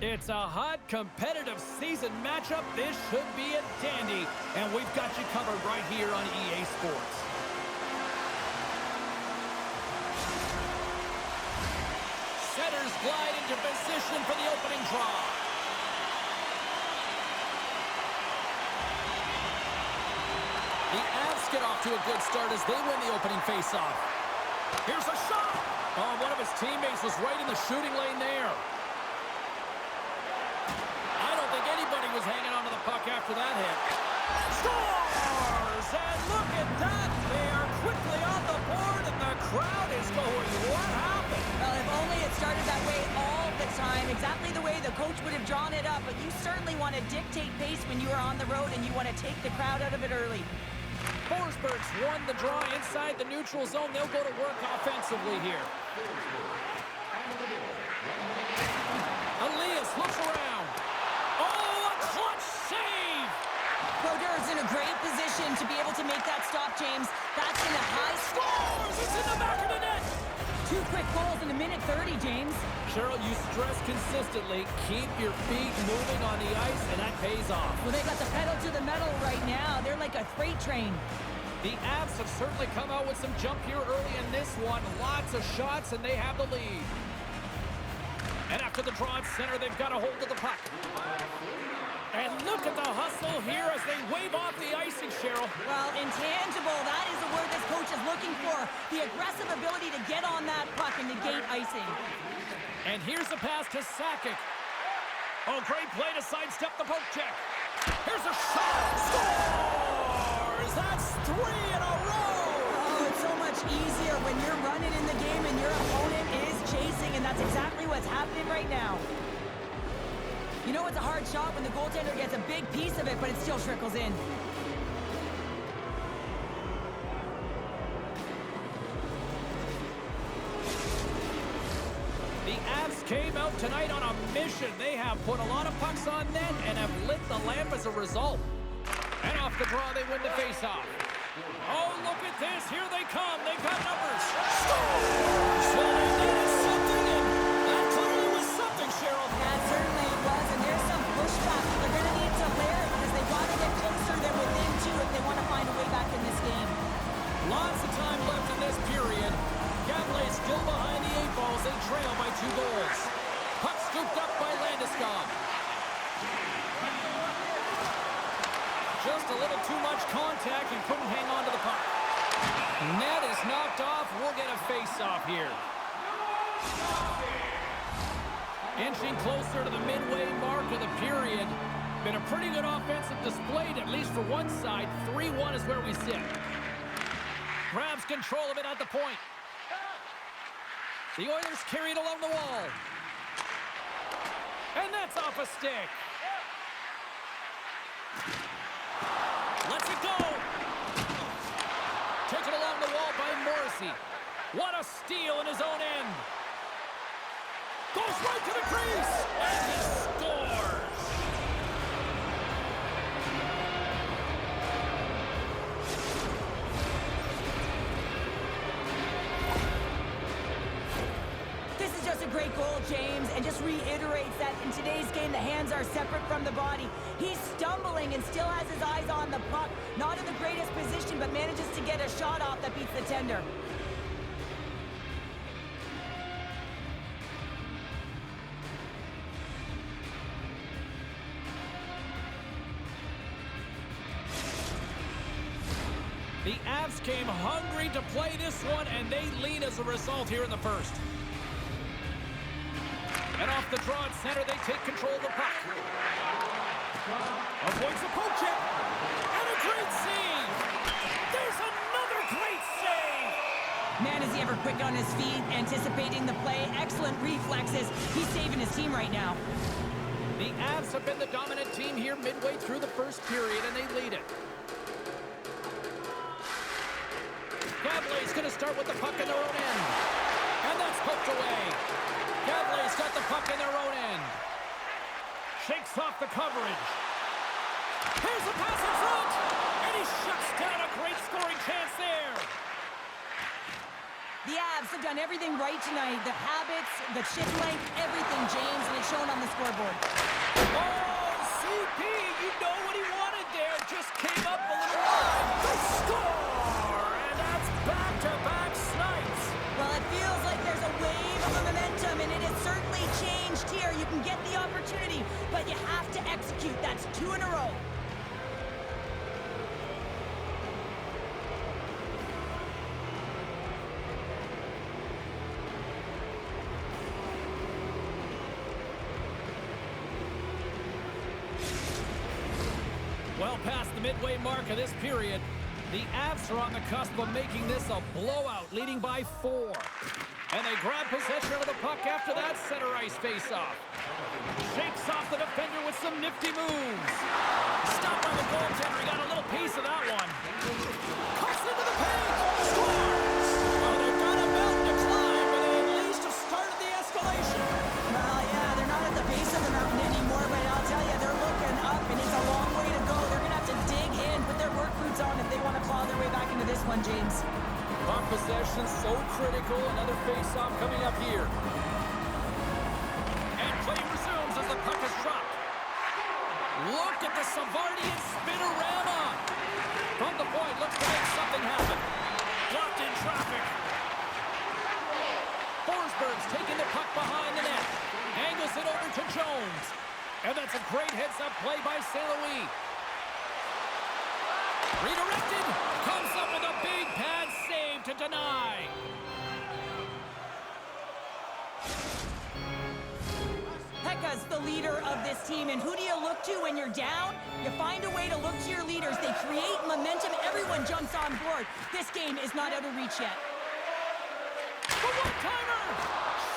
It's a hot, competitive season matchup. This should be a dandy, and we've got you covered right here on EA Sports. Setters glide into position for the opening draw. The Avs get off to a good start as they win the opening faceoff. Here's a shot! Oh, one of his teammates was right in the shooting lane there. I don't think anybody was hanging on to the puck after that hit. Scores! And look at that! They are quickly on the board, and the crowd is going, what happened? Well, if only it started that way all the time, exactly the way the coach would have drawn it up, but you certainly want to dictate pace when you are on the road, and you want to take the crowd out of it early. Forsberg's won the draw inside the neutral zone. They'll go to work offensively here. Elias looks around. Oh, a clutch save! Brodeur is in a great position to be able to make that stop, James. That's in a high Scores! It's in the back of the net! 2 quick goals in a minute 30, James. Cheryl, you stress consistently, keep your feet moving on the ice, and that pays off. Well, they got the pedal to the metal right now. They're like a freight train. The Avs have certainly come out with some jump here early in this one. Lots of shots, and they have the lead. And after the draw at center, they've got a hold of the puck. And look at the hustle here as they wave off the icing, Cheryl. Well, intangible, that is the word this coach is looking for. The aggressive ability to get on that puck and negate icing. And here's the pass to Sakic. Oh, great play to sidestep the poke check. Here's a shot. Scores! That's 3 in a row! Oh, it's so much easier when you're running in the game and your opponent is chasing, and that's exactly what's happening right now. You know it's a hard shot when the goaltender gets a big piece of it, but it still trickles in. The Avs came out tonight on a mission. They have put a lot of pucks on net and have lit the lamp as a result. And off the draw, they win the faceoff. Oh, look at this. Here they come. They've got numbers. Scores! Well, they needed something, and that clearly was something, Cheryl. That certainly was, and there's some pushback. They're going to need to layer it because they've got to get closer than within 2 if they want to find a way back in this game. Lots of time left in this period. Gavley still behind the 8 balls. They trail by 2 goals. Puck scooped up by Landeskog. Just a little too much contact and couldn't hang on to the puck. Net is knocked off. We'll get a face-off here. Inching closer to the midway mark of the period. Been a pretty good offensive display, at least for one side. 3-1 is where we sit. Grabs control of it at the point. The Oilers carry it along the wall. And that's off a stick. Lets it go. Taken along the wall by Morrissey. What a steal in his own end. Goes right to the crease. And he scores. A great goal, James, and just reiterates that in today's game, the hands are separate from the body. He's stumbling and still has his eyes on the puck. Not in the greatest position, but manages to get a shot off that beats the tender. The Avs came hungry to play this one, and they lead as a result here in the first. And off the draw at center, they take control of the puck. Avoids the poke check. And a great save. There's another great save. Man, is he ever quick on his feet, anticipating the play. Excellent reflexes. He's saving his team right now. The Avs have been the dominant team here midway through the first period, and they lead it. Gavley's going to start with the puck in their own end. And that's poked away. Gavley's got the puck in their own end. Shakes off the coverage. Here's the pass in front. And he shuts down a great scoring chance there. The Avs have done everything right tonight. The habits, the shift length, everything, James, and it's shown on the scoreboard. Oh, CP, you know what he wanted there. Just came up a little wide. The score! And that's back-to-back snipes. Well, it feels like there's a wave of momentum, and it has certainly changed here. You can get the opportunity, but you have to execute. That's 2 in a row. Well past the midway mark of this period, the Avs are on the cusp of making this a blowout, leading by 4. And they grab possession of the puck after that center ice face-off. Shakes off the defender with some nifty moves. Stopped by the goaltender. He got a little piece of that one. Cuts into the paint. Scores! Oh, they've got a mountain to climb, but they at least have started the escalation. Well, yeah, they're not at the base of the mountain anymore, but I'll tell you, they're looking up, and it's a long way to go. They're going to have to dig in, put their work boots on if they want to claw their way back into this one, James. Puck possession so critical. Another face-off coming up here. And play resumes as the puck is dropped. Look at the Savardian spinorama. From the point, looks to make something happen. Blocked in traffic. Forsberg's taking the puck behind the net. Angles it over to Jones. And that's a great heads-up play by St. Louis. Redirected. Comes up with a big pad save to deny. Pekka's the leader of this team, and who do you look to when you're down? You find a way to look to your leaders. They create momentum. Everyone jumps on board. This game is not out of reach yet. The one-timer!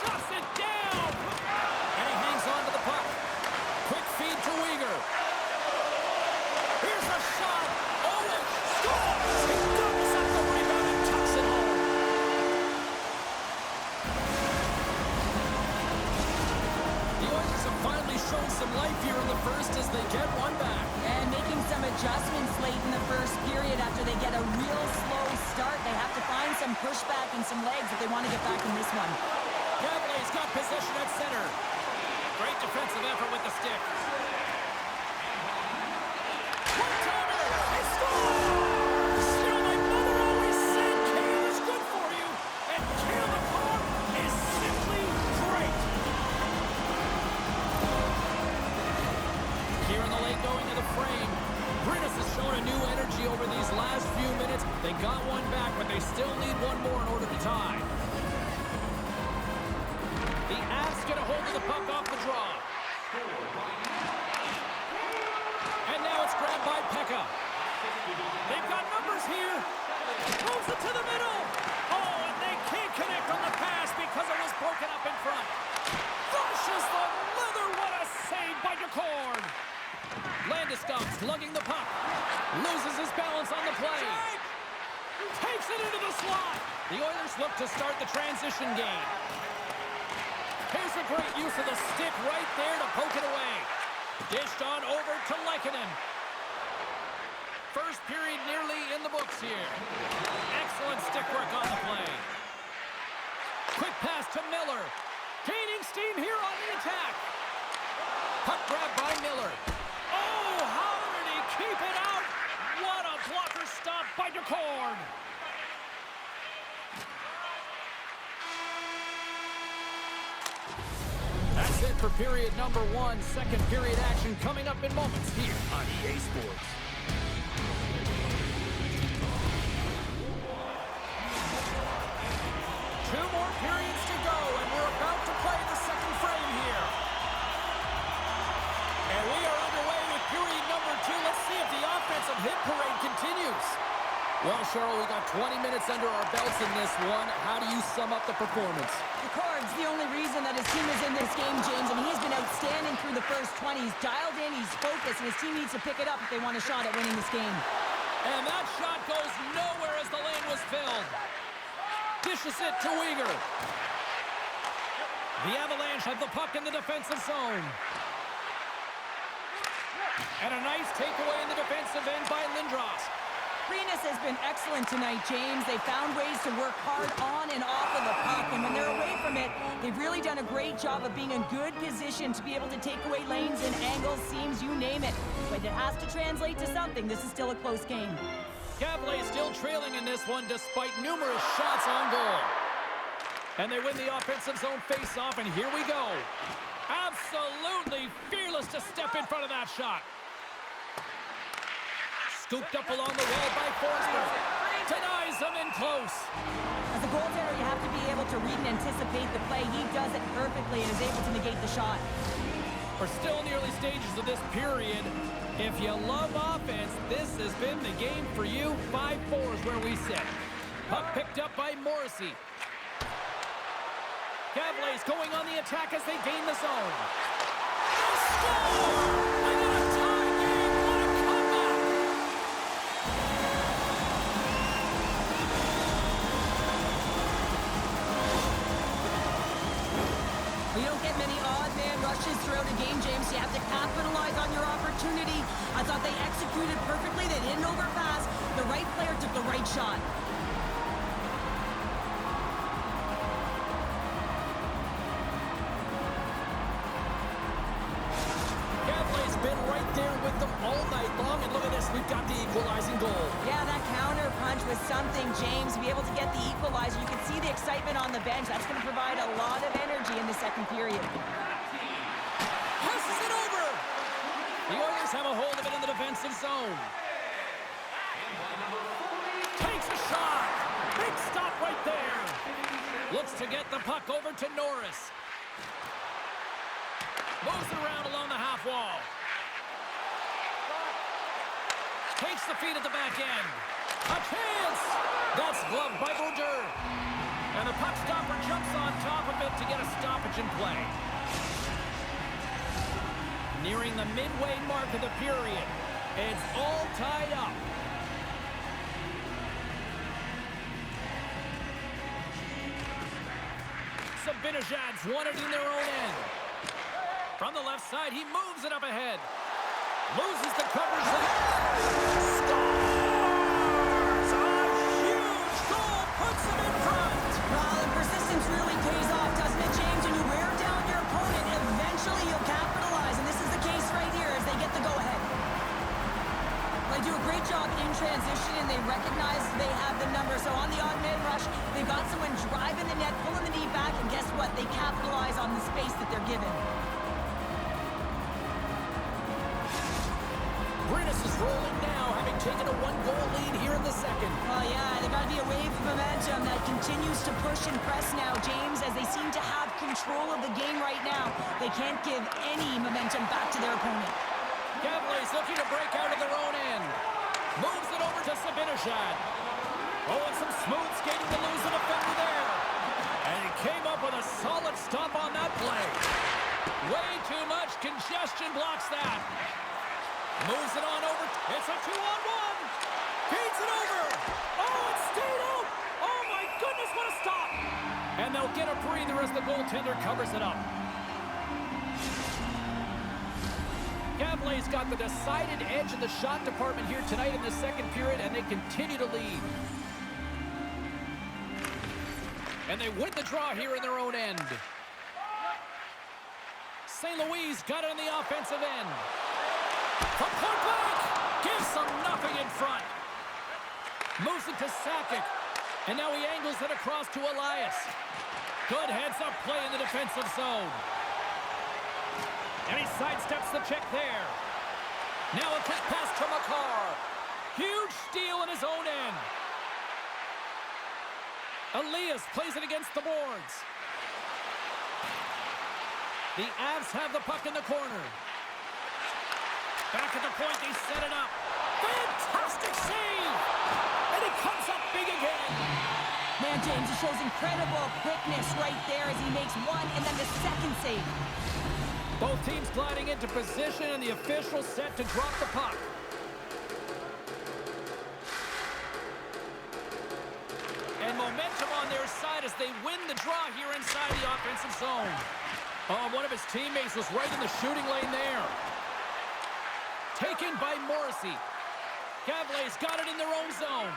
Shuts it down! And he hangs on to the puck. Quick feed to Weegar. Here's a shot. Owen scores! He doubles up the rebound and tucks it home. The Oilers have finally shown some life here in the first as they get one back. And making some adjustments late in the first period after they get a real slow start. They have to find some pushback and some legs if they want to get back in this one. Cavaliers got possession at center. Great defensive effort with the stick. One-timer! They score! Still, my mother always said kale is good for you, and kale McCall is simply great. Here in the late going to the frame, Brinus has shown a new energy over these last few minutes. They got one back, but they still need one more in order to tie. The Avs get a hold of the puck off the draw. And now it's grabbed by Pekka. They've got numbers here. Moves it to the middle. Oh, and they can't connect on the pass because it was broken up in front. Flushes the leather. What a save by Decord. Landeskog's lugging the puck. Loses his balance on the play. Takes it into the slot. The Oilers look to start the transition game. Here's a great use of the stick right there to poke it away. Dished on over to Lehkonen. First period nearly in the books here. Excellent stick work on the play. Quick pass to Miller. Gaining steam here on the attack. Puck grab by Miller. Oh, how did he keep it out? What a blocker stop by Decord. That's it for period number 1. Second period action coming up in moments here on EA Sports. Two more periods to go, and we're about to play the second frame here. And we are underway with period number 2. Let's see if the offensive hit parade continues. Well, Cheryl, we got 20 minutes under our belts in this one. How do you sum up the performance? Decord's the only reason that his team is in this game, James, and he's been outstanding through the first 20. He's dialed in, he's focused, and his team needs to pick it up if they want a shot at winning this game. And that shot goes nowhere as the lane was filled. Dishes it to Weegar. The Avalanche have the puck in the defensive zone. And a nice takeaway in the defensive end by Lindros. Greenus has been excellent tonight, James. They found ways to work hard on and off of the puck, and when they're away from it, they've really done a great job of being in good position to be able to take away lanes and angles, seams, you name it. But it has to translate to something. This is still a close game. Cavaliers still trailing in this one despite numerous shots on goal. And they win the offensive zone face-off, and here we go. Absolutely fearless to step in front of that shot. Scooped up along the wall by Forsberg. Denies them in close. As a goaltender, you have to be able to read and anticipate the play. He does it perfectly and is able to negate the shot. We're still in the early stages of this period. If you love offense, this has been the game for you. 5-4 is where we sit. Puck picked up by Morrissey. Cavaliers going on the attack as they gain the zone. They score! And then a tie game. What a comeback! You don't get many odd man rushes throughout a game, James. You have to capitalize on your opportunity. I thought they executed perfectly. They didn't overpass. The right player took the right shot. Cavaliers been right there with them all night long. And look at this. We've got the equalizing goal. Yeah, that counter punch was something, James. To be able to get the equalizer, you can see the excitement on the bench. That's going to provide a lot of energy in the second period. Passes it over. The Oilers have a hold of it in the defensive zone. Takes a shot. Big stop right there. Looks to get the puck over to Norris. Moves it around along the half wall. Takes the feed at the back end. A chance! That's gloved by Bouder. And the puck stopper jumps on top of it to get a stoppage in play. Nearing the midway mark of the period. It's all tied up. Sabinajad's won it in their own end. From the left side, he moves it up ahead. Loses the coverage. Scores! A huge goal puts him in front. Well, the persistence really pays off, doesn't it, James? When you wear down your opponent, eventually you'll capitalize. And this is the case right here as they get the go-ahead. They do a great job in transition, and they recognize they have the number. So on the odd man rush, they've got someone driving the net, pulling the knee back, and guess what? They capitalize on the space that they're given. Greenus is rolling now, having taken a one-goal lead here in the second. Oh, yeah, there's got to be a wave of momentum that continues to push and press now, James, as they seem to have control of the game right now. They can't give any momentum back to their opponent. Cavaliers looking to break out of their own end. Moves it over to Sabinajad. Oh, and some smooth skating to lose the defender there. And he came up with a solid stop on that play. Way too much congestion blocks that. Moves it on over. It's a 2-on-1. Feeds it over. Oh, it stayed out. Oh, my goodness, what a stop. And they'll get a breather as the goaltender covers it up. Cavaliers got the decided edge in the shot department here tonight in the second period, and they continue to lead. And they win the draw here in their own end. St. Louis got it on the offensive end. From point blank, gives them nothing in front. Moves it to Sakic. And now he angles it across to Elias. Good heads-up play in the defensive zone. And he sidesteps the check there. Now a quick pass to Makar. Huge steal in his own end. Elias plays it against the boards. The Avs have the puck in the corner. Back at the point, they set it up. Fantastic save! And it comes up big again. Man, James, he shows incredible quickness right there as he makes one and then the second save. Both teams gliding into position, and the official set to drop the puck. And momentum on their side as they win the draw here inside the offensive zone. Oh, one of his teammates was right in the shooting lane there. Taken by Morrissey. Gavle's got it in their own zone.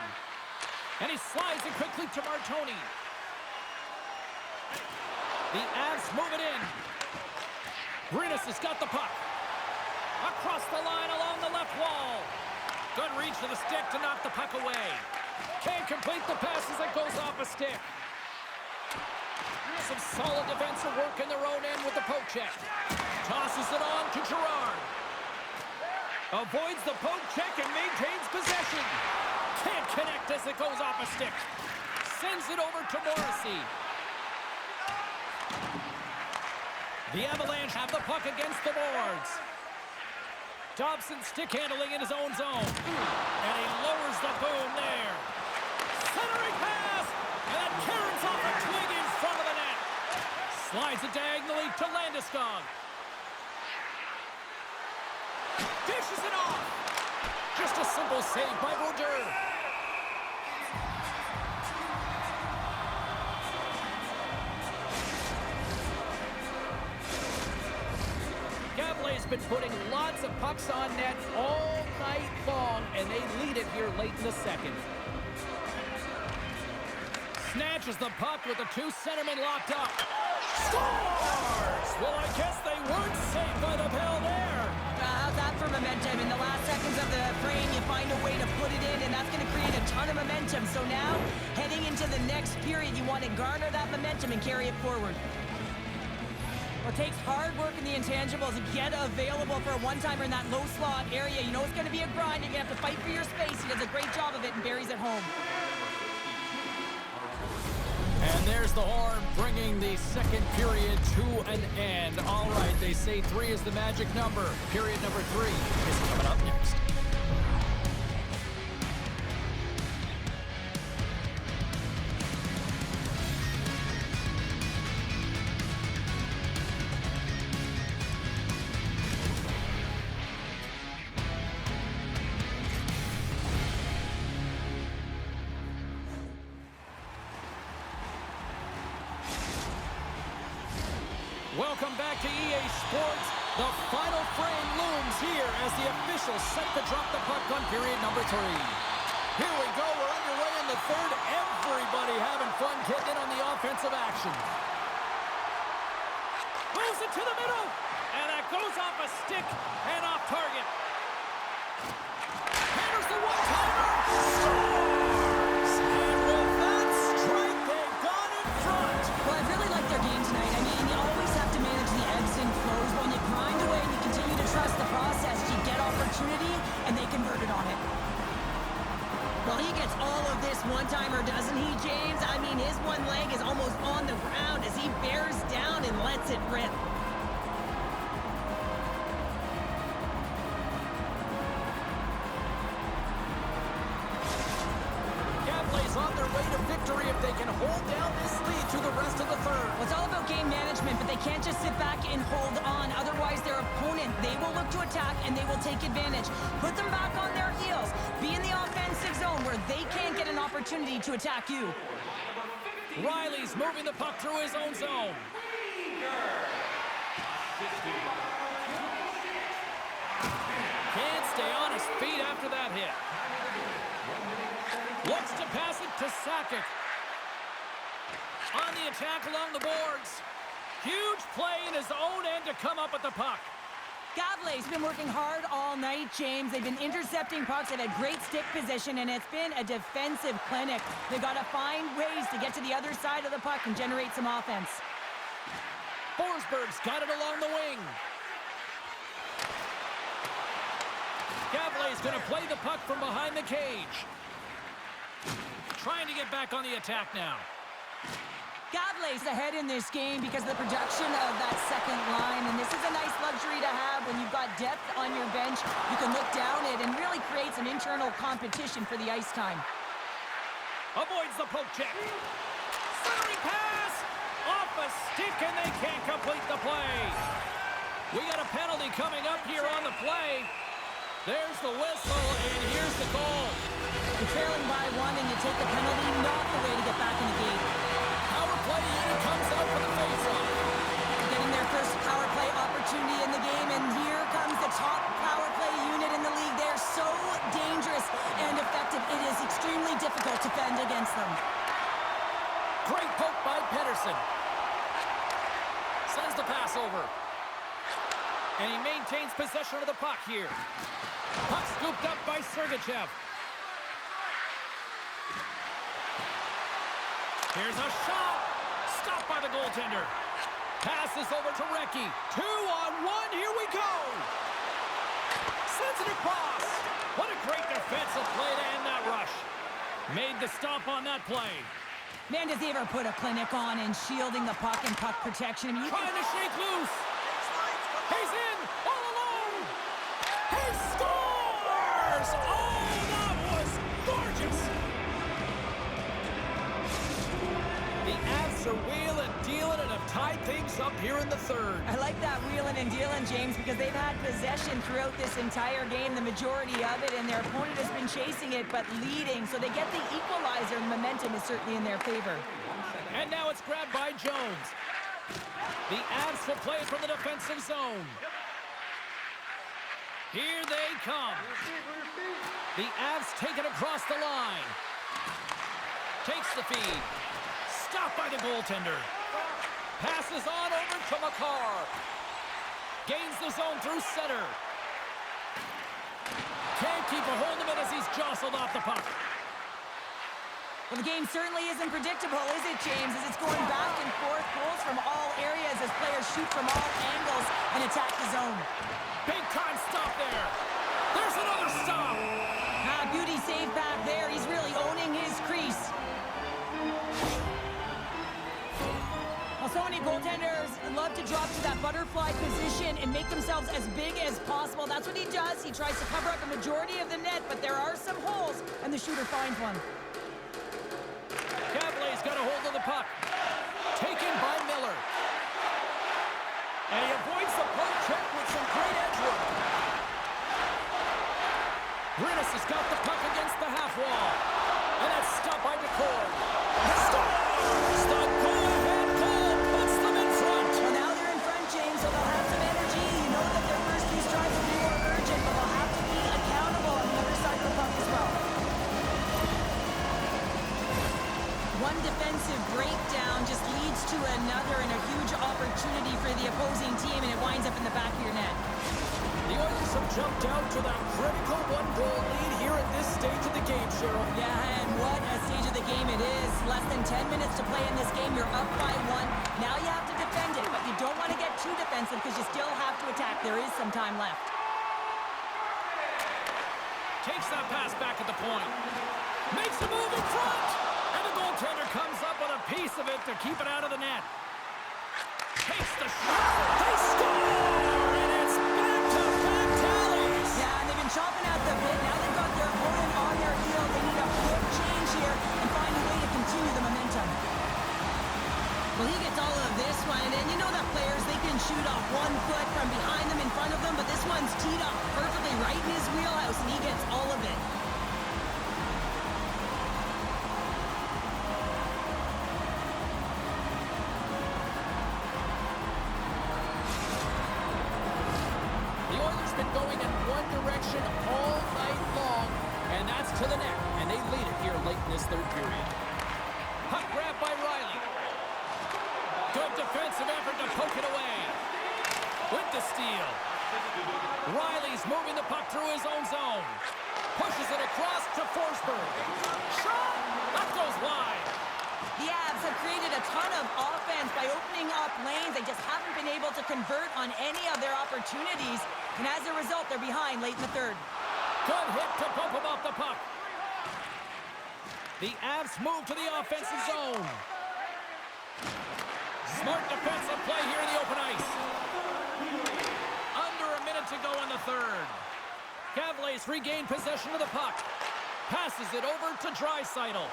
And he slides it quickly to Martoni. The Avs move it in. Brinas has got the puck. Across the line along the left wall. Good reach to the stick to knock the puck away. Can't complete the pass as it goes off a stick. Some solid defensive work in their own end with the poke check. Tosses it on to Gerard. Avoids the poke check and maintains possession. Can't connect as it goes off a stick. Sends it over to Morrissey. The Avalanche have the puck against the boards. Dobson stick handling in his own zone. And he lowers the boom there. Centering pass. And that carries off a twig in front of the net. Slides it diagonally to Landeskog. Dishes it off. Just a simple save by Brodeur. Gavle's been putting lots of pucks on net all night long, and they lead it here late in the second. Snatches the puck with the two centermen locked up. Scores! Well, I guess they weren't safe by the bell there. How's that for momentum? In the last seconds of the frame, you find a way to put it in, and that's going to create a ton of momentum. So now, heading into the next period, you want to garner that momentum and carry it forward. Well, it takes hard work in the intangibles to get available for a one-timer in that low slot area. You know it's going to be a grind. You're going to have to fight for your space. He does a great job of it and buries it home. And there's the horn, bringing the second period to an end. All right, they say 3 is the magic number. Period number 3 is coming up next. Welcome back to EA Sports. The final frame looms here as the officials set to drop the puck on period number 3. Here we go. We're underway in the third. Everybody having fun getting in on the offensive action. Moves it to the middle. And that goes off a stick and off target. Hammers the one-timer. Scores! And with that strike, they've gone in front. Well, I really like their game tonight. I mean, you always have to manage the ebbs and flows. When you grind away and you continue to trust the process, you get opportunity, and they converted on it. Well, he gets all of this one-timer, doesn't he, James? I mean, his one leg is almost on the ground as he bears down and lets it rip. Gavle's on their way to victory if they can hold down this lead through the rest of the third. Well, it's all about game management, but they can't just sit back and hold on. Otherwise, their opponent, they will look to attack, and they will take advantage. Put them back on their heels. Be in the offensive zone where they can't get an opportunity to attack you. Riley's moving the puck through his own zone. Can't stay on his feet after that hit. Looks to pass it to Sakic. On the attack along the boards. Huge play in his own end to come up with the puck. Gavle's been working hard all night, James. They've been intercepting pucks at a great stick position, and it's been a defensive clinic. They've got to find ways to get to the other side of the puck and generate some offense. Forsberg's got it along the wing. Gavle's going to play the puck from behind the cage. Trying to get back on the attack now. Gavle's ahead in this game because of the production of that second line, and this is a nice luxury to have when you've got depth on your bench. You can look down it and really create some internal competition for the ice time. Avoids the poke check. Centering pass! Off a stick, and they can't complete the play. We got a penalty coming up here on the play. There's the whistle, and here's the goal. You're trailing by 1 and you take the penalty, not the way to get back in the game. Power play unit comes out for the faceoff. Getting their first power play opportunity in the game, and here comes the top power play unit in the league. They're so dangerous maintains possession of the puck here. Puck scooped up by Sergachev. Here's a shot. Stopped by the goaltender. Passes over to Recchi. 2-on-1. Here we go. Sends it across. What a great defensive play to end that rush. Made the stop on that play. Man, does he ever put a clinic on in shielding the puck and puck protection. I mean, Trying to shake loose. He's in. All alone. He scores. Oh, that was gorgeous. The Avs are wheeling, dealing, and have tied things up here in the third. I like that wheeling and dealing, James, because they've had possession throughout this entire game, the majority of it, and their opponent has been chasing it, but leading. So they get the equalizer, and momentum is certainly in their favor. And now it's grabbed by Jones. The Avs will play it from the defensive zone. Here they come. The Avs take it across the line. Takes the feed. Stopped by the goaltender. Passes on over to Makar. Gains the zone through center. Can't keep a hold of it as he's jostled off the puck. Well, the game certainly isn't predictable, is it, James? As it's going back and forth, goals from all areas as players shoot from all angles and attack the zone. Big time stop there. There's another stop. Beauty save back there. He's really owning his crease. Well, so many goaltenders love to drop to that butterfly position and make themselves as big as possible. That's what he does. He tries to cover up the majority of the net, but there are some holes, and the shooter finds one. Cavaliers got a hold of the puck. Taken by Miller. And he avoids the poke check with some great edge work. Rinus has got the puck against the half wall. And that's stopped by McCord. Scores! The go-ahead goal puts them in front. Well, now they're in front, James, so they'll have some energy. You know that their first few strides will be more urgent, but they'll have to be accountable on the other side of the puck as well. One defensive breakdown just leads to another and a huge opportunity for the opposing team, and it winds up in the back of your net. The Oilers have jumped out to that critical one-goal lead here at this stage of the game, Cheryl. Yeah, and what a stage of the game it is. Less than 10 minutes to play in this game. You're up by 1. Now you have to defend it, but you don't want to get too defensive because you still have to attack. There is some time left. Takes that pass back at the point. Makes a move in front. And the goaltender comes up with a piece of it to keep it out of the net. Takes the shot. They score! And it's back-to-back tallies. Yeah, and they've been chopping out the bit. Now they've got their opponent on their heel. They need a quick change here and find a way to continue the momentum. Well, he gets all of this one, and you know that players, they can shoot off 1 foot from behind them, in front of them, but this one's teed up perfectly right in his wheelhouse, and he gets all of it. Going in one direction all night long, and that's to the net, and they lead it here late in this third period. Puck grabbed by Riley. Good defensive effort to poke it away. With the steal. Riley's moving the puck through his own zone. Pushes it across to Forsberg. Shot! That goes wide. The Avs have created a ton of offense by opening up lanes. They just haven't been able to convert on any of their opportunities. And as a result, they're behind late in the third. Good hit to bump him off the puck. The Avs move to the offensive zone. Smart defensive play here in the open ice. Under a minute to go in the third. Cavaliers regain possession of the puck. Passes it over to Draisaitl.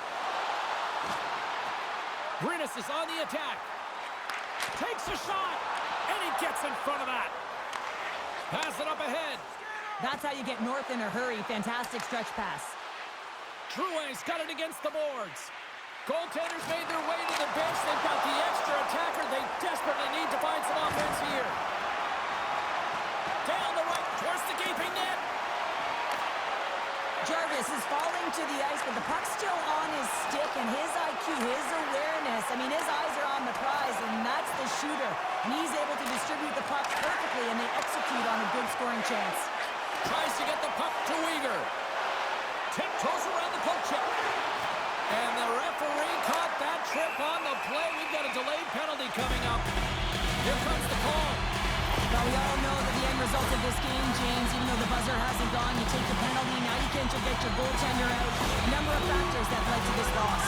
Rinus is on the attack. Takes a shot, and he gets in front of that. Pass it up ahead. That's how you get north in a hurry. Fantastic stretch pass. Drouin's got it against the boards. Goaltenders made their way to the bench. They've got the extra attacker. They desperately need to find some offense here. Down the right towards the gaping net. Jarvis is falling to the ice, but the puck's still on his stick, and his IQ, his awareness, I mean, his eyes are on the prize, and that's the shooter. And he's able to distribute the puck perfectly, and they execute on a good scoring chance. Tries to get the puck to Uyghur. Tiptoes around the poke check. And the referee caught that trip on the play. We've got a delayed penalty coming up. Here comes the call. Well, we all know that the end result of this game, James, even though the buzzer hasn't gone, you take the penalty, now you can't get your goaltender out. A number of factors that led to this loss.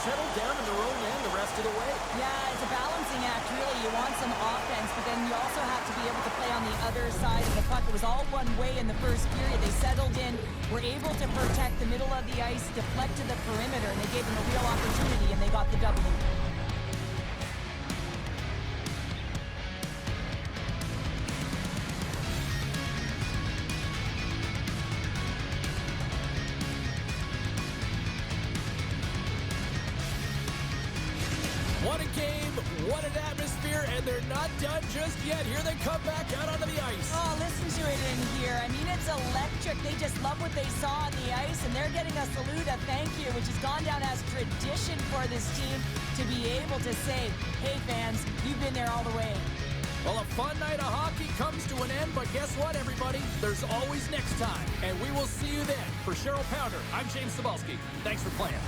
Settled down in their own end the rest of the way. Yeah, it's a balancing act, really. You want some offense, but then you also have to be able to play on the other side of the puck. It was all one way in the first period. They settled in, were able to protect the middle of the ice, deflect to the perimeter, and they gave them a real opportunity, and they got the W. What a game, what an atmosphere, and they're not done just yet. Here they come back out onto the ice. Oh, listen to it in here. I mean, it's electric. They just love what they saw on the ice, and they're getting a salute, a thank you, which has gone down as tradition for this team to be able to say, hey, fans, you've been there all the way. Well, a fun night of hockey comes to an end, but guess what, everybody? There's always next time, and we will see you then. For Cheryl Pounder, I'm James Cebulski. Thanks for playing.